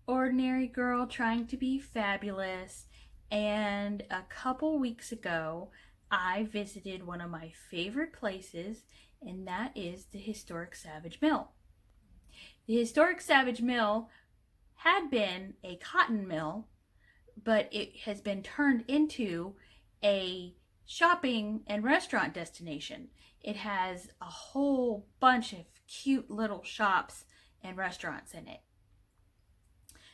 ordinary girl trying to be fabulous, and a couple weeks ago I visited one of my favorite places, and that is the historic Savage Mill. The historic Savage Mill had been a cotton mill, but it has been turned into a shopping and restaurant destination. It has a whole bunch of cute little shops and restaurants in it.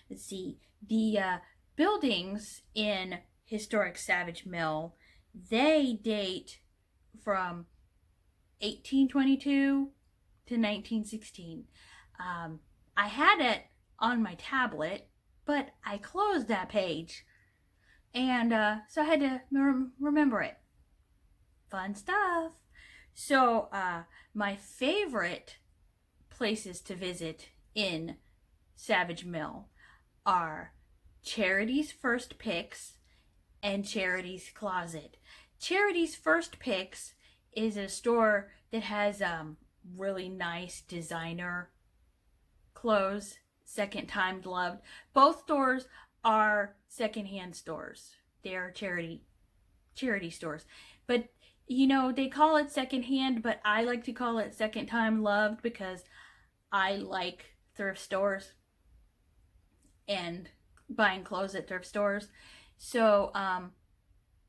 Let's see, the buildings in historic Savage Mill, they date from 1822 to 1916. I had it on my tablet, but I closed that page, and so I had to remember it. Fun stuff. So my favorite places to visit in Savage Mill are Charity's First Picks and Charity's Closet. Charity's First Picks is a store that has really nice designer clothes, second time loved. Both stores are secondhand stores. They are charity stores. But you know, they call it secondhand, but I like to call it second time loved because I like thrift stores and buying clothes at thrift stores. So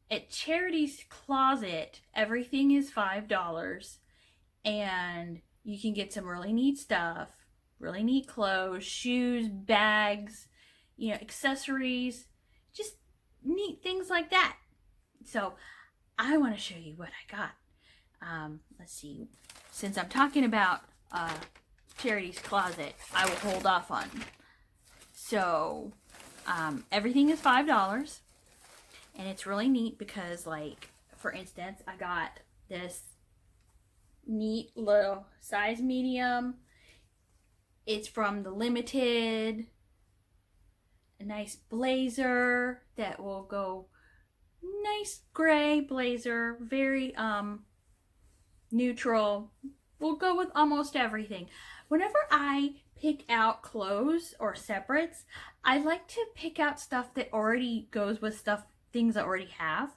at Charity's Closet, everything is $5, and you can get some really neat stuff, really neat clothes, shoes, bags, you know, accessories, just neat things like that. So I want to show you what I got. Let's see, since I'm talking about Charity's Closet, I will hold off on. So everything is $5, and it's really neat because, like, for instance, I got this neat little size medium. It's from the Limited. A nice blazer that will go, nice gray blazer, very neutral. Will go with almost everything. Whenever I pick out clothes or separates, I like to pick out stuff that already goes with things I already have.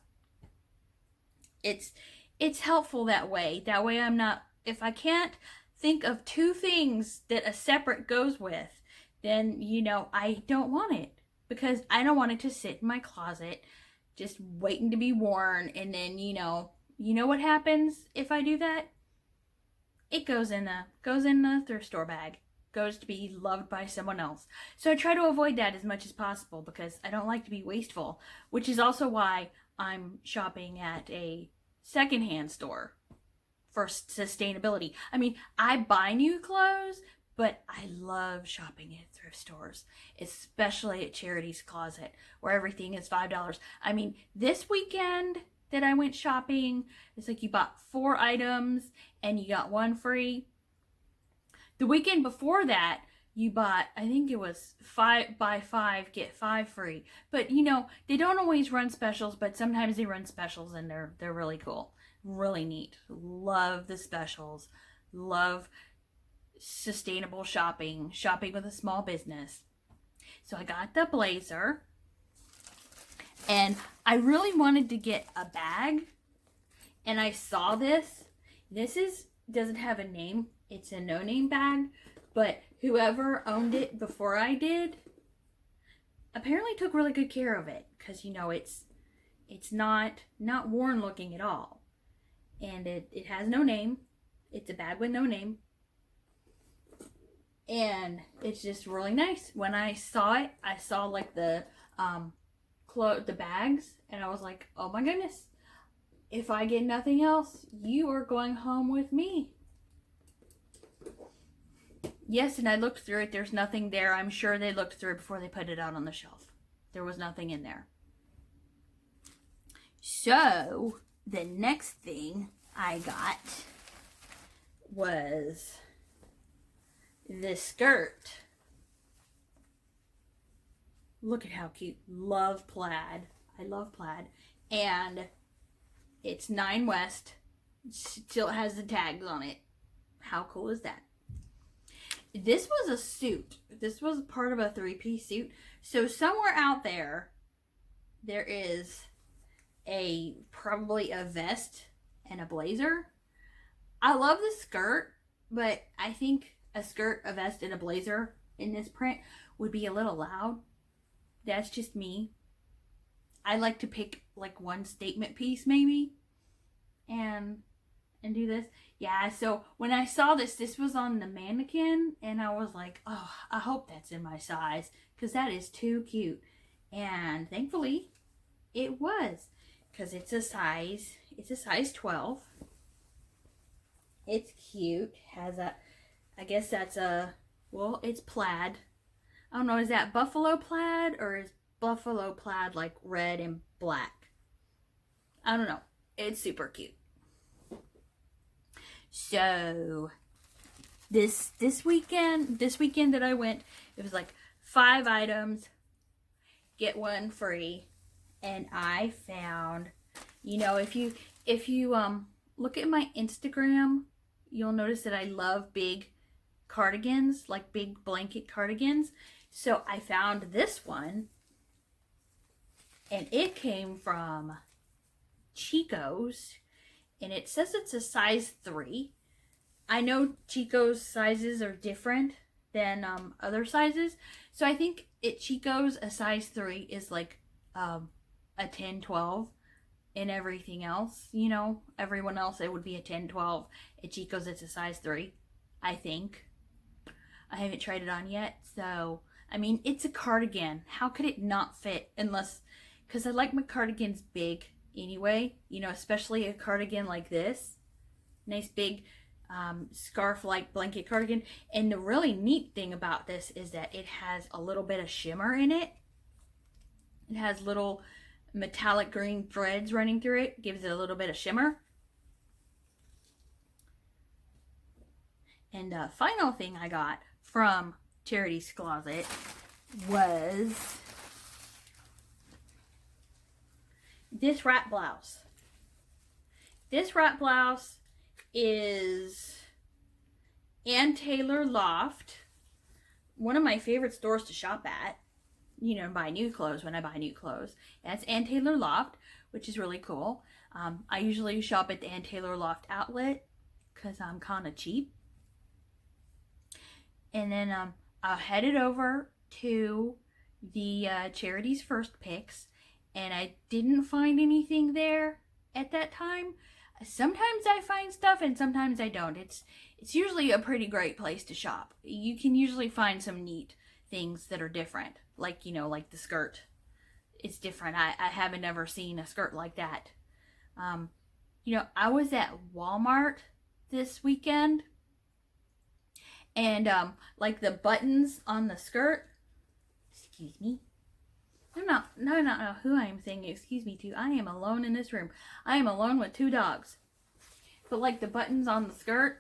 It's helpful that way. That way I'm not, if I can't think of two things that a separate goes with, then, you know, I don't want it, because I don't want it to sit in my closet just waiting to be worn, and then, you know what happens if I do that? It goes in the thrift store bag, goes to be loved by someone else. So I try to avoid that as much as possible because I don't like to be wasteful, which is also why I'm shopping at a secondhand store for sustainability. I mean, I buy new clothes, but I love shopping at thrift stores, especially at Charity's Closet, where everything is $5. I mean, this weekend that I went shopping, it's like you bought 4 items and you got 1 free. The weekend before that, you bought, I think it was 5 buy 5 get 5 free. But you know, they don't always run specials, but sometimes they run specials, and they're really cool, really neat. Love the specials. Love sustainable shopping with a small business. So I got the blazer, and I really wanted to get a bag, and I saw this. Doesn't have a name. It's a no-name bag, but whoever owned it before I did apparently took really good care of it, because you know, it's not worn looking at all, and it has no name. It's a bag with no name, and it's just really nice. When I saw it, I saw like the bags, and I was like, oh my goodness, if I get nothing else, you are going home with me. Yes, and I looked through it. There's nothing there. I'm sure they looked through it before they put it out on the shelf. There was nothing in there. So the next thing I got was this skirt. Look at how cute. Love plaid. I love plaid. And it's 9 West. Still has the tags on it. How cool is that? This was a suit. This was part of a 3-piece suit. So somewhere out there, there is probably a vest and a blazer. I love the skirt, but I think a skirt, a vest, and a blazer in this print would be a little loud. That's just me. I like to pick like one statement piece maybe and do this. Yeah, so when I saw this was on the mannequin, and I was like, oh, I hope that's in my size, because that is too cute. And thankfully it was, because it's a size 12. It's cute. Has a, I guess that's a, well, it's plaid. I don't know, is that buffalo plaid, or is buffalo plaid like red and black? I don't know. It's super cute. So this weekend that I went, it was like 5 items, get one free. And I found, you know, if you look at my Instagram, you'll notice that I love big cardigans, like big blanket cardigans. So I found this one, and it came from Chico's, and it says it's a size 3. I know Chico's sizes are different than other sizes, so I think at Chico's a size 3 is like a 10, 12, and everything else, you know, everyone else it would be a 10, 12. At Chico's it's a size 3, I think. I haven't tried it on yet, so I mean, it's a cardigan. How could it not fit? Unless, because I like my cardigans big anyway, you know, especially a cardigan like this. Nice big scarf-like blanket cardigan. And the really neat thing about this is that it has a little bit of shimmer in it. It has little metallic green threads running through it. Gives it a little bit of shimmer. And the final thing I got from Charity's Closet was this wrap blouse. This wrap blouse is Taylor Loft, one of my favorite stores to shop at, you know, buy new clothes when I buy new clothes. That's Taylor Loft, which is really cool. I usually shop at the Taylor Loft outlet because I'm kind of cheap. And then I headed over to the Charity's First Picks, and I didn't find anything there at that time. Sometimes I find stuff and sometimes I don't. It's usually a pretty great place to shop. You can usually find some neat things that are different. Like, you know, like the skirt. It's different. I haven't ever seen a skirt like that. You know, I was at Walmart this weekend, and like the buttons on the skirt, excuse me, I don't know who I am saying excuse me to. I am alone in this room. I am alone with 2 dogs. But like the buttons on the skirt,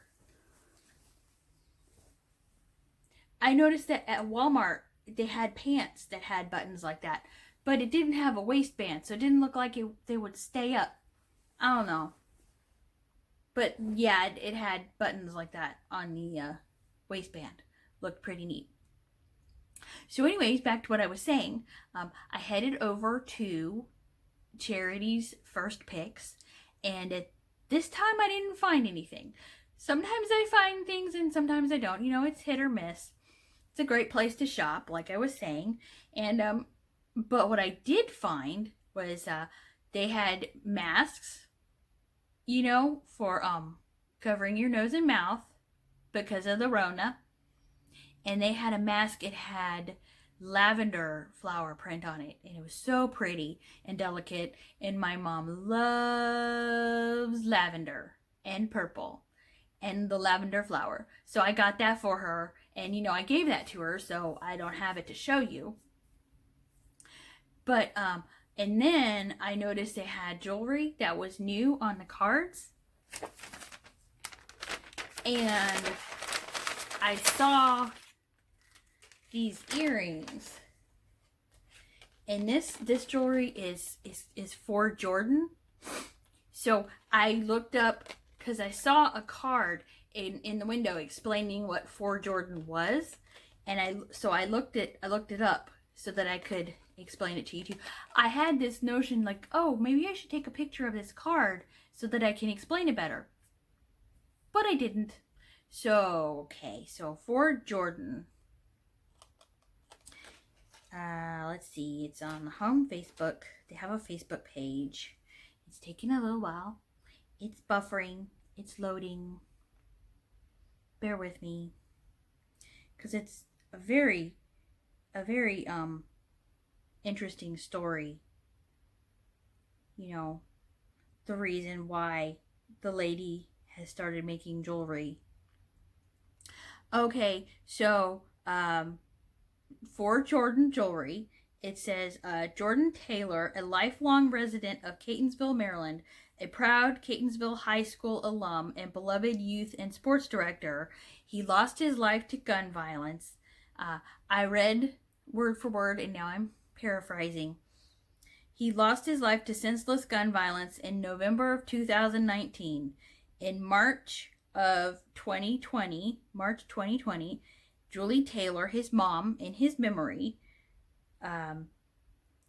I noticed that at Walmart they had pants that had buttons like that, but it didn't have a waistband, so it didn't look like they would stay up. I don't know. But yeah, it had buttons like that on the waistband. Looked pretty neat. So anyways, back to what I was saying. I headed over to Charity's First Picks, and at this time I didn't find anything. Sometimes I find things and sometimes I don't. You know, it's hit or miss. It's a great place to shop, like I was saying. And but what I did find was they had masks, you know, for covering your nose and mouth because of the Rona. And they had a mask, it had lavender flower print on it. And it was so pretty and delicate. And my mom loves lavender and purple and the lavender flower. So I got that for her. And, you know, I gave that to her, so I don't have it to show you. But, and then I noticed they had jewelry that was new on the cards. And I saw these earrings, and this jewelry is for Jordan. So I looked up, because I saw a card in the window explaining what 4 Jordan was, and I looked it up so that I could explain it to you too. I had this notion like, oh, maybe I should take a picture of this card so that I can explain it better. But I didn't. So, okay, so 4 Jordan. Let's see, it's on home Facebook. They have a Facebook page. It's taking a little while. It's buffering. It's loading. Bear with me. Because it's a very interesting story. You know, the reason why the lady has started making jewelry. Okay, so, for Jordan Jewelry, it says, Jordan Taylor, a lifelong resident of Catonsville, Maryland, a proud Catonsville High School alum and beloved youth and sports director. He lost his life to gun violence. I read word for word, and now I'm paraphrasing. He lost his life to senseless gun violence in November of 2019. In March 2020, Julie Taylor, his mom, in his memory,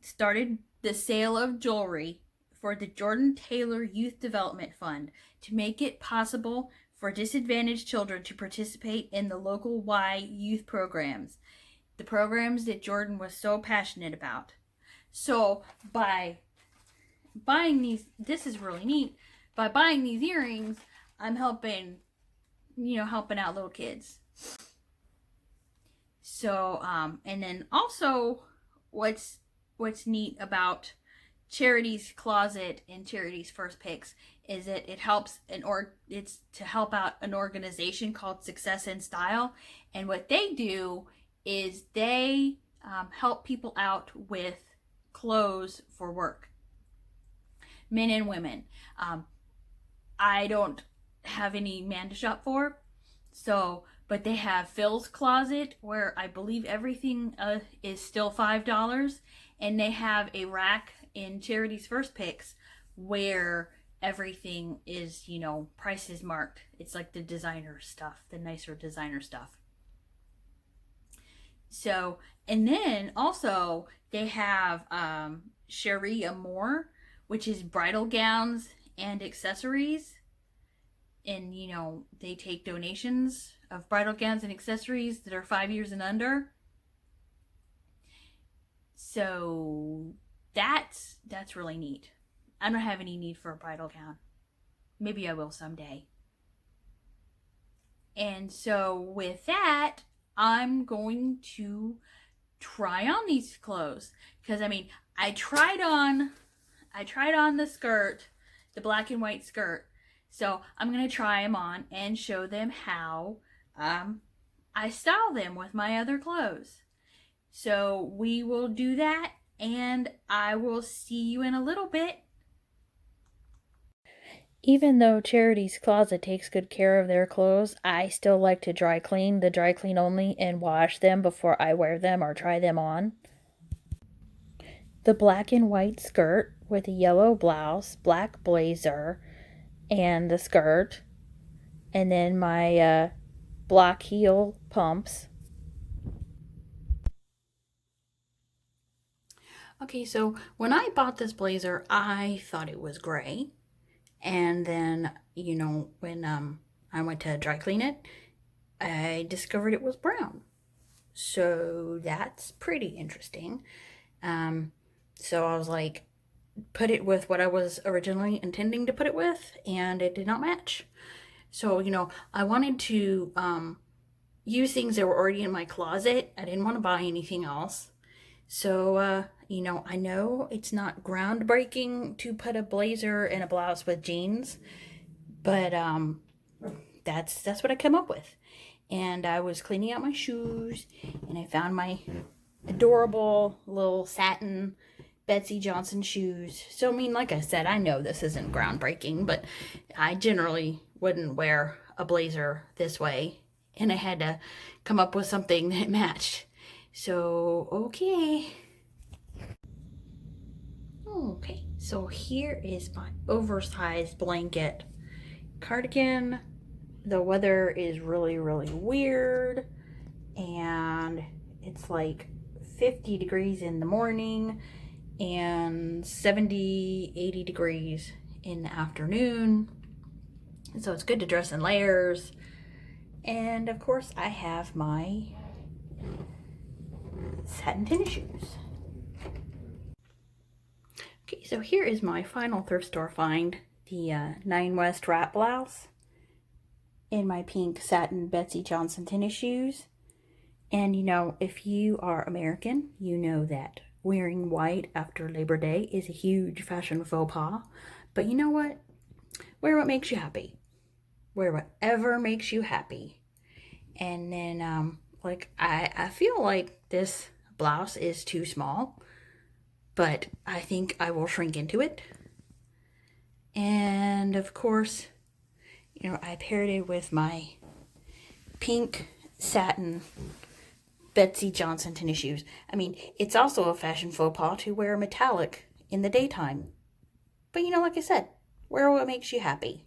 started the sale of jewelry for the Jordan Taylor Youth Development Fund to make it possible for disadvantaged children to participate in the local Y youth programs, the programs that Jordan was so passionate about. So by buying these, this is really neat, by buying these earrings, I'm helping out little kids. So, and then also what's neat about Charity's Closet and Charity's First Picks is that it's to help out an organization called Success in Style. And what they do is they help people out with clothes for work, men and women. I don't have any man to shop for, but they have Phil's Closet, where I believe everything is still $5, and they have a rack in Charity's First Picks where everything is, prices marked. It's like the designer stuff, the nicer designer stuff. So, and then also they have Cherie Amour, which is bridal gowns and accessories. And, they take donations of bridal gowns and accessories that are 5 years and under. So that's really neat. I don't have any need for a bridal gown. Maybe I will someday. And so with that, I'm going to try on these clothes. Because, I tried on the skirt, the black and white skirt. So I'm going to try them on and show them how I style them with my other clothes. So we will do that, and I will see you in a little bit. Even though Charity's Closet takes good care of their clothes, I still like to dry clean only, and wash them before I wear them or try them on. The black and white skirt with a yellow blouse, black blazer, and the skirt, and then my block heel pumps. Okay, so when I bought this blazer, I thought it was gray, and then when I went to dry clean it, I discovered it was brown. So that's pretty interesting. So I was like, put it with what I was originally intending to put it with, and it did not match. So, I wanted to use things that were already in my closet. I didn't want to buy anything else. So, I know it's not groundbreaking to put a blazer and a blouse with jeans, but that's what I come up with. And I was cleaning out my shoes, and I found my adorable little satin Betsy Johnson shoes. So, like I said, I know this isn't groundbreaking, but I generally wouldn't wear a blazer this way, and I had to come up with something that matched. So, okay, so here is my oversized blanket, cardigan. The weather is really, really weird, and it's like 50 degrees in the morning and 70, 80 degrees in the afternoon. So it's good to dress in layers. And of course, I have my satin tennis shoes. Okay, so here is my final thrift store find, the 9 West wrap blouse in my pink satin Betsy Johnson tennis shoes. And you know, if you are American, you know that wearing white after Labor Day is a huge fashion faux pas. But you know what? Wear what makes you happy. Wear whatever makes you happy. And then, like, I feel like this blouse is too small, but I think I will shrink into it. And of course, you know, I paired it with my pink satin Betsy Johnson tennis shoes. I mean, it's also a fashion faux pas to wear metallic in the daytime. But you know, like I said, wear what makes you happy.